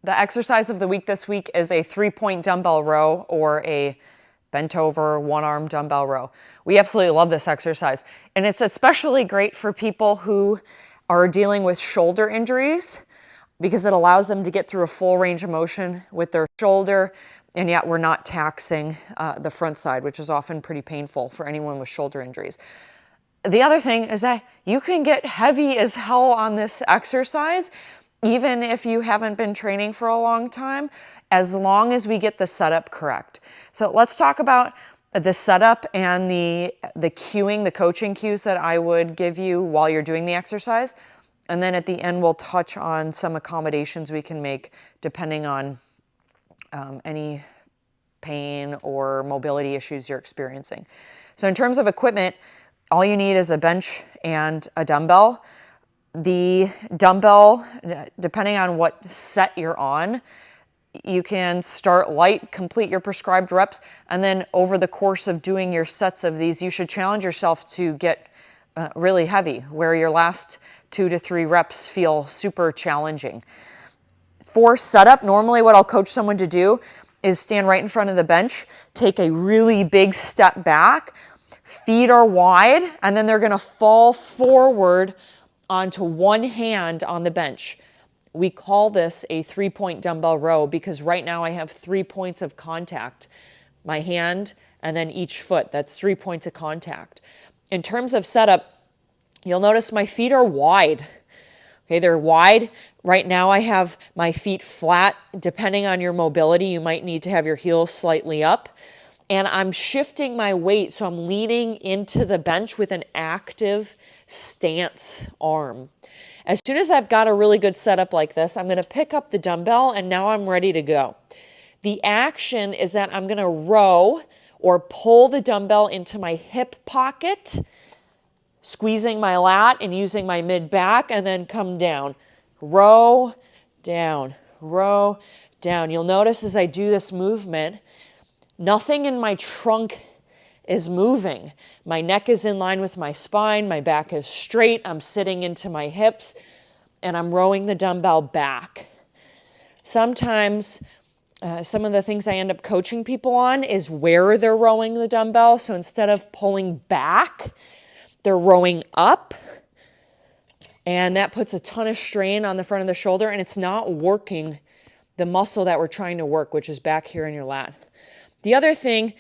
The exercise of the week this week is a 3-point dumbbell row or a bent over one-arm dumbbell row. We absolutely love this exercise. And it's especially great for people who are dealing with shoulder injuries because it allows them to get through a full range of motion with their shoulder, and yet we're not taxing the front side, which is often pretty painful for anyone with shoulder injuries. The other thing is that you can get heavy as hell on this exercise, even if you haven't been training for a long time, as long as we get the setup correct. So let's talk about the setup and the cueing, the coaching cues that I would give you while you're doing the exercise. And then at the end, we'll touch on some accommodations we can make depending on any pain or mobility issues you're experiencing. So in terms of equipment, all you need is a bench and a dumbbell. The dumbbell, depending on what set you're on, you can start light, complete your prescribed reps, and then over the course of doing your sets of these, you should challenge yourself to get really heavy, where your last 2 to 3 reps feel super challenging. For setup, normally what I'll coach someone to do is stand right in front of the bench, take a really big step back, feet are wide, and then they're gonna fall forward onto one hand on the bench. We call this a 3-point dumbbell row because right now I have 3 points of contact. My hand and then each foot, that's 3 points of contact. In terms of setup, you'll notice my feet are wide. Okay, they're wide. Right now I have my feet flat. Depending on your mobility, you might need to have your heels slightly up. And I'm shifting my weight, so I'm leaning into the bench with an active stance arm. As soon as I've got a really good setup like this, I'm gonna pick up the dumbbell and now I'm ready to go. The action is that I'm gonna row or pull the dumbbell into my hip pocket, squeezing my lat and using my mid back, and then come down. Row, down, row, down. You'll notice as I do this movement, nothing in my trunk is moving. My neck is in line with my spine, my back is straight, I'm sitting into my hips, and I'm rowing the dumbbell back. Sometimes some of the things I end up coaching people on is where they're rowing the dumbbell. So instead of pulling back, they're rowing up, and that puts a ton of strain on the front of the shoulder, and it's not working the muscle that we're trying to work, which is back here in your lat. The other thing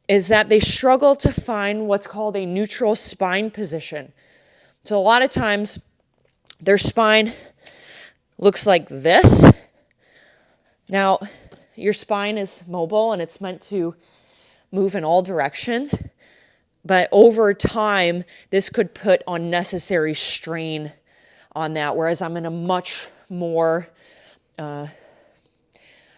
is that they struggle to find what's called a neutral spine position. So a lot of times their spine looks like this. Now, your spine is mobile and it's meant to move in all directions, but over time, this could put unnecessary strain on that, whereas I'm in a much more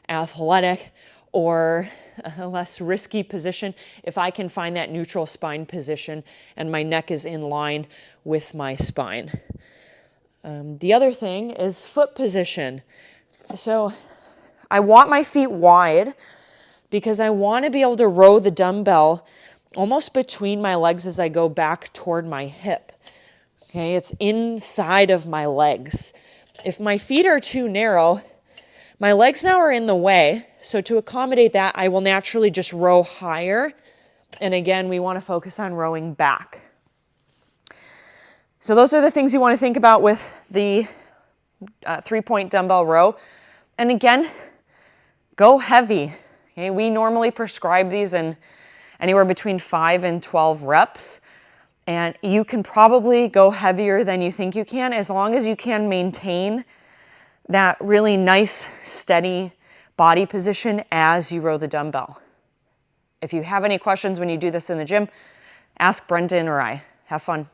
athletic or a less risky position if I can find that neutral spine position and my neck is in line with my spine. The other thing is foot position. So I want my feet wide because I want to be able to row the dumbbell almost between my legs as I go back toward my hip. Okay, it's inside of my legs. If my feet are too narrow, my legs now are in the way, so to accommodate that, I will naturally just row higher. And again, we want to focus on rowing back. So those are the things you want to think about with the 3-point dumbbell row. And again, go heavy. Okay, we normally prescribe these in anywhere between 5 and 12 reps. And you can probably go heavier than you think you can as long as you can maintain that really nice, steady body position as you row the dumbbell. If you have any questions when you do this in the gym, ask Brendan or I. Have fun.